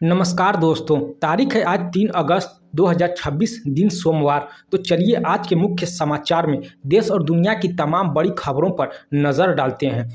नमस्कार दोस्तों। तारीख है आज 3 अगस्त 2026 दिन सोमवार। तो चलिए आज के मुख्य समाचार में देश और दुनिया की तमाम बड़ी खबरों पर नजर डालते हैं।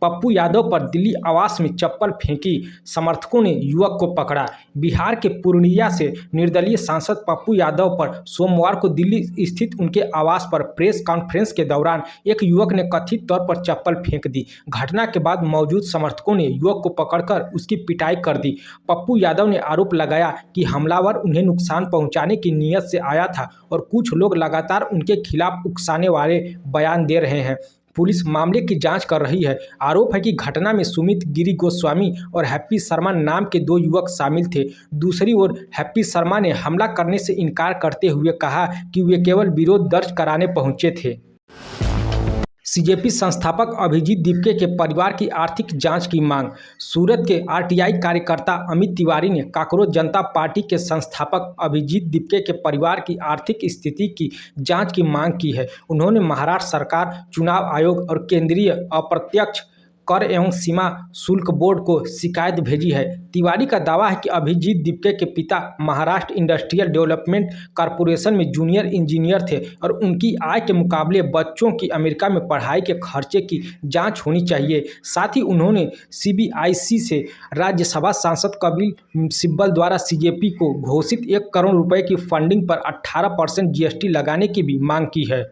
पप्पू यादव पर दिल्ली आवास में चप्पल फेंकी, समर्थकों ने युवक को पकड़ा। बिहार के पूर्णिया से निर्दलीय सांसद पप्पू यादव पर सोमवार को दिल्ली स्थित उनके आवास पर प्रेस कॉन्फ्रेंस के दौरान एक युवक ने कथित तौर पर चप्पल फेंक दी। घटना के बाद मौजूद समर्थकों ने युवक को पकड़कर उसकी पिटाई कर दी। पप्पू यादव ने आरोप लगाया कि हमलावर उन्हें नुकसान पहुंचाने की नीयत से आया था और कुछ लोग लगातार उनके खिलाफ उकसाने वाले बयान दे रहे हैं। पुलिस मामले की जांच कर रही है। आरोप है कि घटना में सुमित गिरी गोस्वामी और हैप्पी शर्मा नाम के 2 युवक शामिल थे। दूसरी ओर हैप्पी शर्मा ने हमला करने से इनकार करते हुए कहा कि वे केवल विरोध दर्ज कराने पहुंचे थे। सीजेपी संस्थापक अभिजीत दीपके के परिवार की आर्थिक जांच की मांग। सूरत के आरटीआई कार्यकर्ता अमित तिवारी ने कांकरोच जनता पार्टी के संस्थापक अभिजीत दीपके के परिवार की आर्थिक स्थिति की जांच की मांग की है। उन्होंने महाराष्ट्र सरकार, चुनाव आयोग और केंद्रीय अप्रत्यक्ष कर एवं सीमा शुल्क बोर्ड को शिकायत भेजी है। तिवारी का दावा है कि अभिजीत दीपके के पिता महाराष्ट्र इंडस्ट्रियल डेवलपमेंट कॉरपोरेशन में जूनियर इंजीनियर थे और उनकी आय के मुकाबले बच्चों की अमेरिका में पढ़ाई के खर्चे की जांच होनी चाहिए। साथ ही उन्होंने सीबीआईसी से राज्यसभा सांसद कपिल सिब्बल द्वारा सीजेपी को घोषित 1 करोड़ रुपए की फंडिंग पर 18% जीएसटी लगाने की भी मांग की है।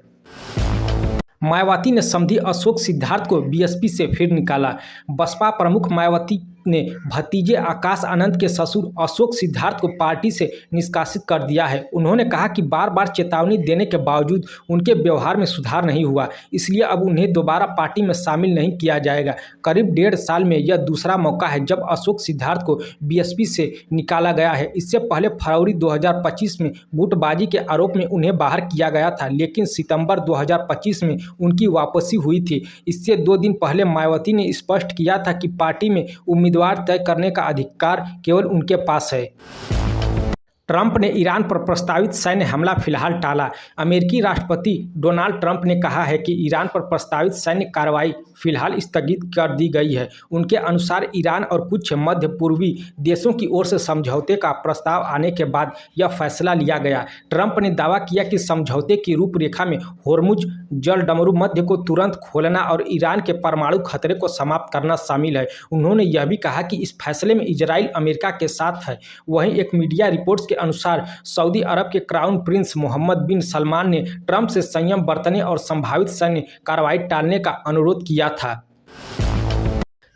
मायावती ने समधी अशोक सिद्धार्थ को बीएसपी से फिर निकाला। बसपा प्रमुख मायावती ने भतीजे आकाश आनंद के ससुर अशोक सिद्धार्थ को पार्टी से निष्कासित कर दिया है। उन्होंने कहा कि बार बार चेतावनी देने के बावजूद उनके व्यवहार में सुधार नहीं हुआ, इसलिए अब उन्हें दोबारा पार्टी में शामिल नहीं किया जाएगा। करीब 1.5 साल में यह दूसरा मौका है जब अशोक सिद्धार्थ को बीएसपी से निकाला गया है। इससे पहले फरवरी 2025 में गुटबाजी के आरोप में उन्हें बाहर किया गया था, लेकिन सितंबर 2025 में उनकी वापसी हुई थी। इससे 2 दिन पहले मायावती ने स्पष्ट किया था कि पार्टी में उम्मीदवार तय करने का अधिकार केवल उनके पास है। ट्रंप ने ईरान पर प्रस्तावित सैन्य हमला फिलहाल टाला। अमेरिकी राष्ट्रपति डोनाल्ड ट्रंप ने कहा है कि ईरान पर प्रस्तावित सैन्य कार्रवाई फिलहाल स्थगित कर दी गई है। उनके अनुसार ईरान और कुछ मध्य पूर्वी देशों की ओर से समझौते का प्रस्ताव आने के बाद यह फैसला लिया गया। ट्रंप ने दावा किया कि समझौते की रूपरेखा में होर्मुज जलडमरू मध्य को तुरंत खोलना और ईरान के परमाणु खतरे को समाप्त करना शामिल है। उन्होंने यह भी कहा कि इस फैसले में इजराइल अमेरिका के साथ है। वहीं एक मीडिया रिपोर्ट्स के अनुसार सऊदी अरब के क्राउन प्रिंस मोहम्मद बिन सलमान ने ट्रंप से संयम बरतने और संभावित सैन्य कार्रवाई टालने का अनुरोध किया था।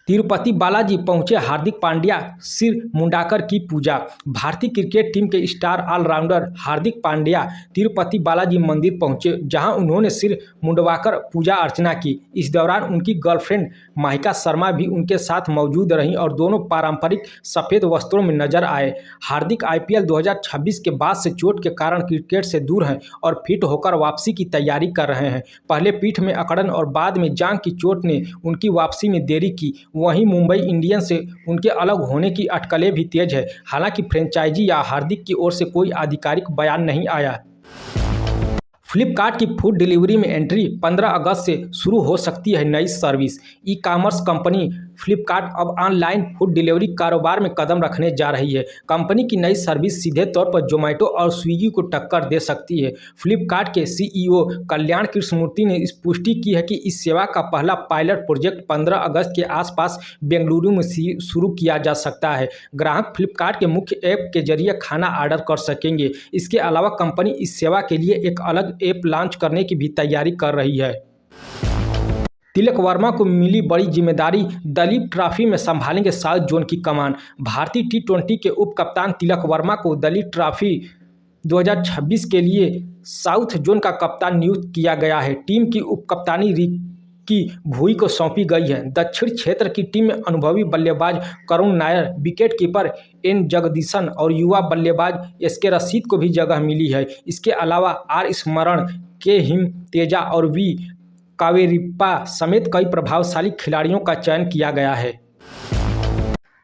तिरुपति बालाजी पहुंचे हार्दिक पांड्या, सिर मुंडाकर की पूजा। भारतीय क्रिकेट टीम के स्टार ऑलराउंडर हार्दिक पांड्या तिरुपति बालाजी मंदिर पहुंचे, जहां उन्होंने सिर मुंडवाकर पूजा अर्चना की। इस दौरान उनकी गर्लफ्रेंड माहिका शर्मा भी उनके साथ मौजूद रहीं और दोनों पारंपरिक सफ़ेद वस्त्रों में नजर आए। हार्दिक आईपीएल 2026 के बाद से चोट के कारण क्रिकेट से दूर हैं और फिट होकर वापसी की तैयारी कर रहे हैं। पहले पीठ में अकड़न और बाद में जांघ की चोट ने उनकी वापसी में देरी की। वहीं मुंबई इंडियंस से उनके अलग होने की अटकलें भी तेज है। हालांकि फ्रेंचाइजी या हार्दिक की ओर से कोई आधिकारिक बयान नहीं आया। फ्लिपकार्ट की फूड डिलीवरी में एंट्री। 15 अगस्त से शुरू हो सकती है नई service. E commerce company Flipkart अब ऑनलाइन फूड डिलीवरी कारोबार में कदम रखने जा रही है। कंपनी की नई सर्विस सीधे तौर पर जोमेटो और स्विगी को टक्कर दे सकती है। फ्लिपकार्ट के सीईओ कल्याण कृष्णमूर्ति ने इस पुष्टि की है कि इस सेवा का पहला पायलट प्रोजेक्ट 15 अगस्त के आसपास बेंगलुरु में शुरू किया जा सकता है। ग्राहक फ्लिपकार्ट के मुख्य ऐप के जरिए खाना ऑर्डर कर सकेंगे। इसके अलावा कंपनी इस सेवा के लिए एक अलग ऐप लॉन्च करने की भी तैयारी कर रही है। तिलक वर्मा को मिली बड़ी जिम्मेदारी। दलीप ट्रॉफी में संभालेंगे साउथ जोन की कमान। भारतीय टी20 के उप कप्तान तिलक वर्मा को दलीप ट्रॉफी 2026 के लिए साउथ जोन का कप्तान नियुक्त किया गया है। टीम की उप कप्तानी रिकी भुई को सौंपी गई है। दक्षिण क्षेत्र की टीम में अनुभवी बल्लेबाज करुण नायर, विकेटकीपर एन जगदीशन और युवा बल्लेबाज एसके रशीद को भी जगह मिली है। इसके अलावा आर स्मरण, के हिम तेजा और वी कावेरिप्पा समेत कई प्रभावशाली खिलाड़ियों का चयन किया गया है।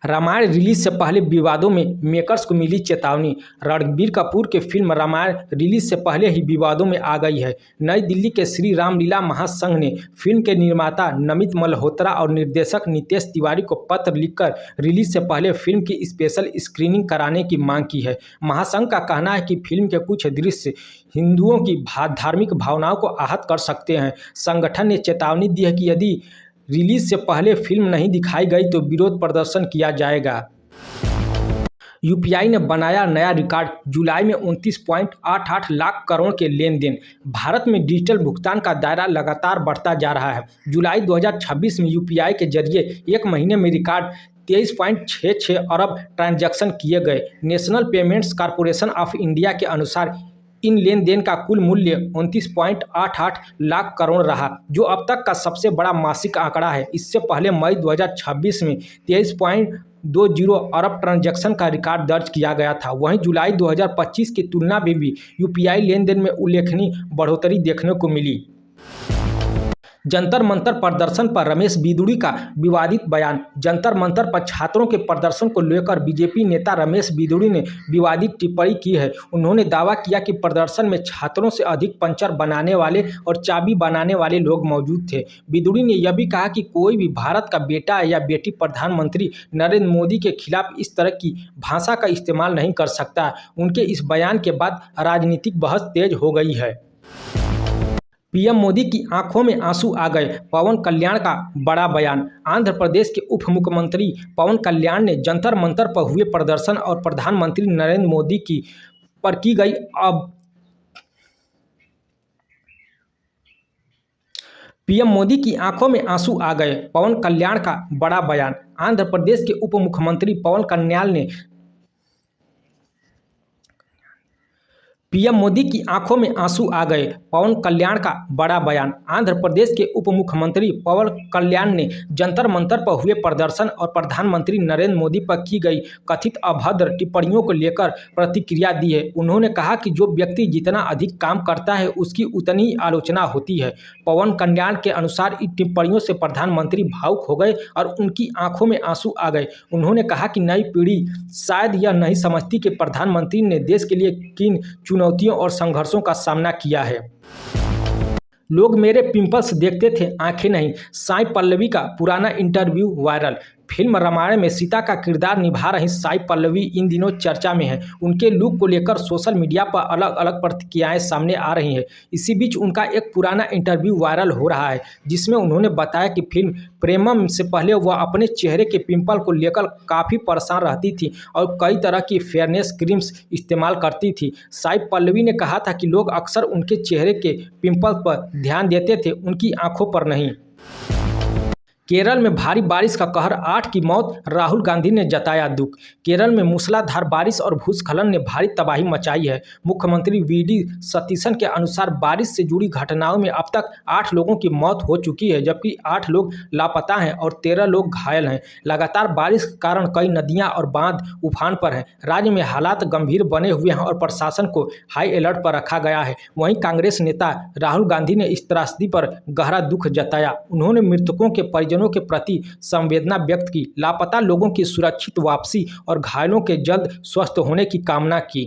रामायण रिलीज से पहले विवादों में मेकर्स को मिली चेतावनी। रणबीर कपूर की फिल्म रामायण रिलीज से पहले ही विवादों में आ गई है। नई दिल्ली के श्री रामलीला महासंघ ने फिल्म के निर्माता नमित मल्होत्रा और निर्देशक नितेश तिवारी को पत्र लिखकर रिलीज से पहले फिल्म की स्पेशल स्क्रीनिंग कराने की मांग की है। महासंघ का कहना है कि फिल्म के कुछ दृश्य हिंदुओं की धार्मिक भावनाओं को आहत कर सकते हैं। संगठन ने चेतावनी दी है कि यदि रिलीज से पहले फिल्म नहीं दिखाई गई तो विरोध प्रदर्शन किया जाएगा। यूपीआई ने बनाया नया रिकॉर्ड। जुलाई में 29.88 लाख करोड़ के लेन देन। भारत में डिजिटल भुगतान का दायरा लगातार बढ़ता जा रहा है। जुलाई 2026 में यूपीआई के जरिए एक महीने में रिकॉर्ड 23.66 अरब ट्रांजैक्शन किए गए। National payments corporation of India के अनुसार इन लेन देन का कुल मूल्य 29.88 लाख करोड़ रहा, जो अब तक का सबसे बड़ा मासिक आंकड़ा है। इससे पहले मई 2026 में 23.20 अरब ट्रांजैक्शन का रिकॉर्ड दर्ज किया गया था। वहीं जुलाई 2025 की तुलना में भी यूपीआई लेन देन में उल्लेखनीय बढ़ोतरी देखने को मिली। जंतर मंतर प्रदर्शन पर रमेश बिदुड़ी का विवादित बयान। जंतर मंतर पर छात्रों के प्रदर्शन को लेकर बीजेपी नेता रमेश बिदुड़ी ने विवादित टिप्पणी की है। उन्होंने दावा किया कि प्रदर्शन में छात्रों से अधिक पंचर बनाने वाले और चाबी बनाने वाले लोग मौजूद थे। बिदुड़ी ने यह भी कहा कि कोई भी भारत का बेटा या बेटी प्रधानमंत्री नरेंद्र मोदी के खिलाफ इस तरह की भाषा का इस्तेमाल नहीं कर सकता। उनके इस बयान के बाद राजनीतिक बहस तेज हो गई है। पीएम मोदी की आंखों में आंसू आ गए। पवन कल्याण का बड़ा बयान। आंध्र प्रदेश के उप मुख्यमंत्री पवन कल्याण ने जंतर मंतर पर हुए प्रदर्शन और प्रधानमंत्री नरेंद्र मोदी की पर की गई पीएम मोदी की आंखों में आंसू आ गए। पवन कल्याण का बड़ा बयान। आंध्र प्रदेश के उप मुख्यमंत्री पवन कल्याण ने पीएम मोदी की आंखों में आंसू आ गए। पवन कल्याण का बड़ा बयान। आंध्र प्रदेश के उप मुख्यमंत्री पवन कल्याण ने जंतर मंतर पर हुए प्रदर्शन और प्रधानमंत्री नरेंद्र मोदी पर की गई कथित अभद्र टिप्पणियों को लेकर प्रतिक्रिया दी है। उन्होंने कहा कि जो व्यक्ति जितना अधिक काम करता है उसकी उतनी ही आलोचना होती है। पवन कल्याण के अनुसार इन टिप्पणियों से प्रधानमंत्री भावुक हो गए और उनकी आंखों में आंसू आ गए। उन्होंने कहा कि नई पीढ़ी शायद यह नहीं समझती कि प्रधानमंत्री ने देश के लिए किन चुनौतियों और संघर्षों का सामना किया है। लोग मेरे पिंपल्स देखते थे, आंखें नहीं। साई पल्लवी का पुराना इंटरव्यू वायरल। फिल्म रामायण में सीता का किरदार निभा रही साई पल्लवी इन दिनों चर्चा में है। उनके लुक को लेकर सोशल मीडिया पर अलग अलग प्रतिक्रियाएं सामने आ रही हैं। इसी बीच उनका एक पुराना इंटरव्यू वायरल हो रहा है, जिसमें उन्होंने बताया कि फिल्म प्रेमम से पहले वह अपने चेहरे के पिंपल को लेकर काफ़ी परेशान रहती थी और कई तरह की फेयरनेस क्रीम्स इस्तेमाल करती थी। साई पल्लवी ने कहा था कि लोग अक्सर उनके चेहरे के पिंपल पर ध्यान देते थे, उनकी आंखों पर नहीं। केरल में भारी बारिश का कहर, 8 की मौत। राहुल गांधी ने जताया दुख। केरल में मूसलाधार बारिश और भूस्खलन ने भारी तबाही मचाई है। मुख्यमंत्री वीडी सतीशन के अनुसार बारिश से जुड़ी घटनाओं में अब तक 8 लोगों की मौत हो चुकी है, जबकि 8 लोग लापता हैं और 13 लोग घायल हैं। लगातार बारिश के कारण कई नदियां और बांध उफान पर हैं। राज्य में हालात गंभीर बने हुए हैं और प्रशासन को हाई अलर्ट पर रखा गया है। वहीं कांग्रेस नेता राहुल गांधी ने इस त्रासदी पर गहरा दुख जताया। उन्होंने मृतकों के परिजनों के प्रति संवेदना व्यक्त की, लापता लोगों की सुरक्षित वापसी और घायलों के जल्द स्वस्थ होने की कामना की।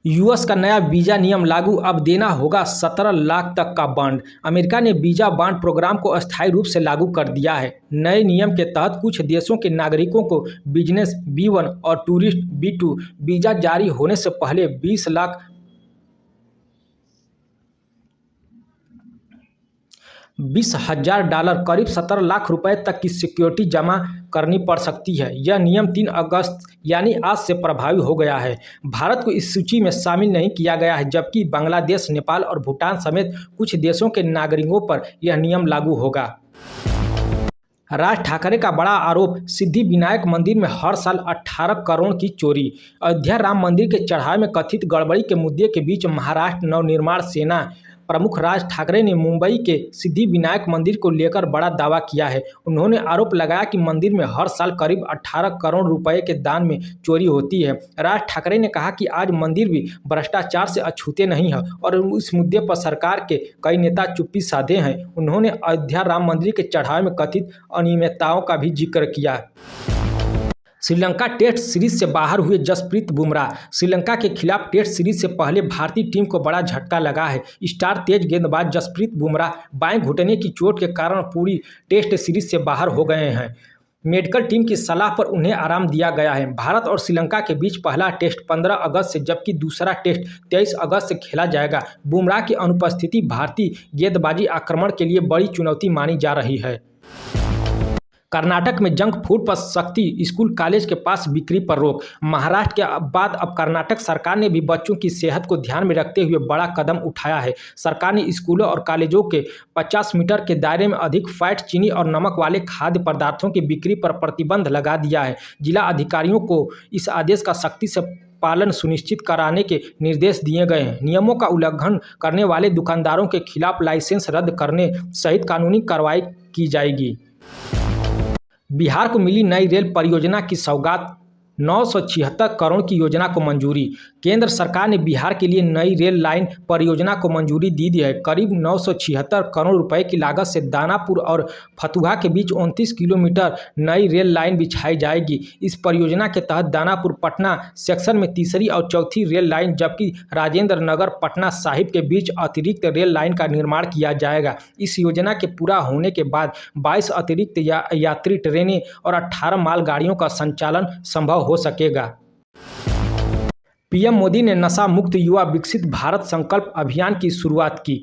यूएस का नया वीजा नियम लागू, अब देना होगा 17 लाख तक का बॉन्ड। अमेरिका ने वीजा बॉन्ड प्रोग्राम को अस्थायी रूप से लागू कर दिया है। नए नियम के तहत कुछ देशों के नागरिकों को बिजनेस B1 और टूरिस्ट B2 वीजा जारी होने से पहले $20,000 करीब 17 लाख रुपए तक की सिक्योरिटी जमा करनी पड़ सकती है। यह नियम 3 अगस्त यानी आज से प्रभावी हो गया है। भारत को इस सूची में शामिल नहीं किया गया है, जबकि बांग्लादेश, नेपाल और भूटान समेत कुछ देशों के नागरिकों पर यह नियम लागू होगा। राज ठाकरे का बड़ा आरोप, सिद्धिविनायक मंदिर में हर साल 18 करोड़ की चोरी। अयोध्या राम मंदिर के चढ़ावे में कथित गड़बड़ी के मुद्दे के बीच महाराष्ट्र नवनिर्माण सेना प्रमुख राज ठाकरे ने मुंबई के सिद्धिविनायक मंदिर को लेकर बड़ा दावा किया है। उन्होंने आरोप लगाया कि मंदिर में हर साल करीब 18 करोड़ रुपए के दान में चोरी होती है। राज ठाकरे ने कहा कि आज मंदिर भी भ्रष्टाचार से अछूते नहीं है और इस मुद्दे पर सरकार के कई नेता चुप्पी साधे हैं। उन्होंने अयोध्या राम मंदिर के चढ़ावे में कथित अनियमितताओं का भी जिक्र किया। श्रीलंका टेस्ट सीरीज से बाहर हुए जसप्रीत बुमराह। श्रीलंका के खिलाफ टेस्ट सीरीज से पहले भारतीय टीम को बड़ा झटका लगा है। स्टार तेज गेंदबाज जसप्रीत बुमराह बाएं घुटने की चोट के कारण पूरी टेस्ट सीरीज से बाहर हो गए हैं। मेडिकल टीम की सलाह पर उन्हें आराम दिया गया है। भारत और श्रीलंका के बीच पहला टेस्ट 15 अगस्त से जबकि दूसरा टेस्ट 23 अगस्त से खेला जाएगा। बुमराह की अनुपस्थिति भारतीय गेंदबाजी आक्रमण के लिए बड़ी चुनौती मानी जा रही है। कर्नाटक में जंक फूड पर सख्ती, स्कूल कॉलेज के पास बिक्री पर रोक। महाराष्ट्र के बाद अब कर्नाटक सरकार ने भी बच्चों की सेहत को ध्यान में रखते हुए बड़ा कदम उठाया है। सरकार ने स्कूलों और कॉलेजों के 50 मीटर के दायरे में अधिक फैट, चीनी और नमक वाले खाद्य पदार्थों की बिक्री पर प्रतिबंध लगा दिया है। जिला अधिकारियों को इस आदेश का सख्ती से पालन सुनिश्चित कराने के निर्देश दिए गए हैं। नियमों का उल्लंघन करने वाले दुकानदारों के खिलाफ लाइसेंस रद्द करने सहित कानूनी कार्रवाई की जाएगी। बिहार को मिली नई रेल परियोजना की सौगात, 976 करोड़ की योजना को मंजूरी। केंद्र सरकार ने बिहार के लिए नई रेल लाइन परियोजना को मंजूरी दी है। करीब 976 करोड़ रुपए की लागत से दानापुर और फतुहा के बीच 29 किलोमीटर नई रेल लाइन बिछाई जाएगी। इस परियोजना के तहत दानापुर पटना सेक्शन में तीसरी और चौथी रेल लाइन जबकि राजेंद्र नगर पटना साहिब के बीच अतिरिक्त रेल लाइन का निर्माण किया जाएगा। इस योजना के पूरा होने के बाद 22 अतिरिक्त यात्री ट्रेनें और 18 मालगाड़ियों का संचालन संभव हो सकेगा। पीएम मोदी ने नशा मुक्त युवा विकसित भारत संकल्प अभियान की शुरुआत की।